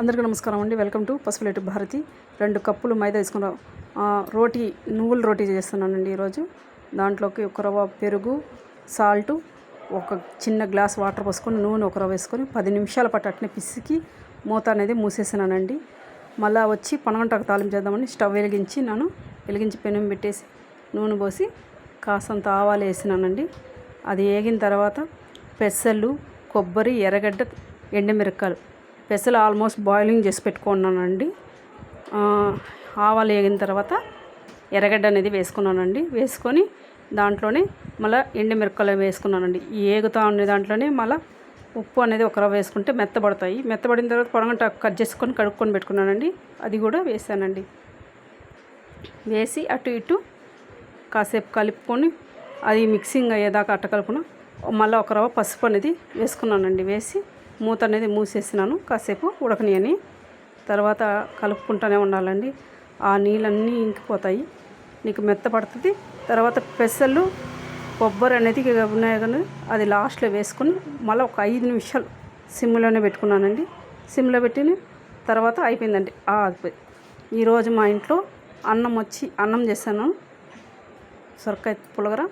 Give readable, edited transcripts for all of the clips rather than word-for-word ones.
అందరికీ నమస్కారం అండి. Welcome to Pasupuleti Bharati. 2 కప్పులు మైదా తీసుకున్న రోటీ, నువ్వుల రోటీ చేస్తున్నానండి ఈరోజు. దాంట్లోకి ఒక రవ్వ పెరుగు, సాల్ట్, ఒక చిన్న గ్లాస్ వాటర్ పోసుకొని నూనె ఒక రవ్వ వేసుకొని 10 నిమిషాల పాటు అట్నే పిసికి మూత అనేది మూసేసానండి. మళ్ళీ వచ్చి పనగంటాకు తాలింపు చేద్దామని స్టవ్ వెలిగించి పెనం పెట్టేసి నూనె పోసి కాసంత ఆవాలు వేసినానండి. అది వేగిన తర్వాత పెసలు, కొబ్బరి, ఎర్రగడ్డ, ఎండుమిరపకాయలు, పెసలు ఆల్మోస్ట్ బాయిలింగ్ చేసి పెట్టుకున్నానండి. ఆవాలు వేగిన తర్వాత ఎర్రగడ్డ అనేది వేసుకున్నానండి. వేసుకొని దాంట్లోనే మళ్ళీ ఎండుమిరపకాయలు వేసుకున్నానండి. ఈ ఏగుతా ఉండే దాంట్లోనే మళ్ళీ ఉప్పు అనేది ఒక రవ్వ వేసుకుంటే మెత్తబడతాయి. మెత్తబడిన తర్వాత పొడగంటాకు కట్ చేసుకొని కడుక్కొని పెట్టుకున్నానండి. అది కూడా వేసానండి. వేసి అటు ఇటు కాసేపు కలుపుకొని అది మిక్సింగ్ అయ్యేదాకా అట్ట కలుపుకున్న మళ్ళీ ఒక రవ్వ పసుపు అనేది వేసుకున్నానండి. వేసి మూత అనేది మూసేసినాను కాసేపు ఉడకనియని. తర్వాత కలుపుకుంటూనే ఉండాలండి. ఆ నీళ్ళన్నీ ఇంకిపోతాయి, నీకు మెత్తపడుతుంది. తర్వాత పెసలు, కొబ్బరి అనేది ఉన్నాయి కానీ అది లాస్ట్లో వేసుకొని మళ్ళీ ఒక 5 నిమిషాలు సిమ్లోనే పెట్టుకున్నానండి. సిమ్లో పెట్టిన తర్వాత అయిపోయిందండి. ఈరోజు మా ఇంట్లో అన్నం చేశాను. సొరకాయ పులగర,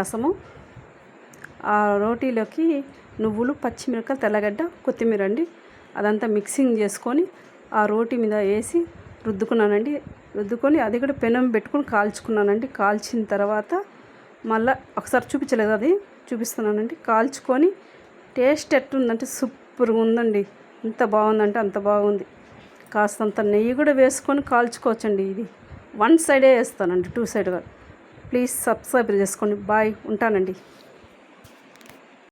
రసము, ఆ రోటీలోకి నువ్వులు, పచ్చిమిరపకాయలు, తెల్లగడ్డ, కొత్తిమీర అండి. అదంతా మిక్సింగ్ చేసుకొని ఆ రోటీ మీద వేసి రుద్దుకున్నానండి. రుద్దుకొని అది కూడా పెనం పెట్టుకొని కాల్చుకున్నానండి. కాల్చిన తర్వాత మళ్ళీ ఒకసారి చూపించలేదు, అది చూపిస్తున్నానండి. కాల్చుకొని టేస్ట్ ఎట్టుందంటే సూపర్గా ఉందండి. ఎంత బాగుందంటే అంత బాగుంది. కాస్తంత నెయ్యి కూడా వేసుకొని కాల్చుకోవచ్చండి. ఇది 1 సైడే వేస్తానండి, 2 సైడ్ కాదు. ప్లీజ్ సబ్స్క్రైబ్ చేసుకోండి. బాయ్, ఉంటానండి.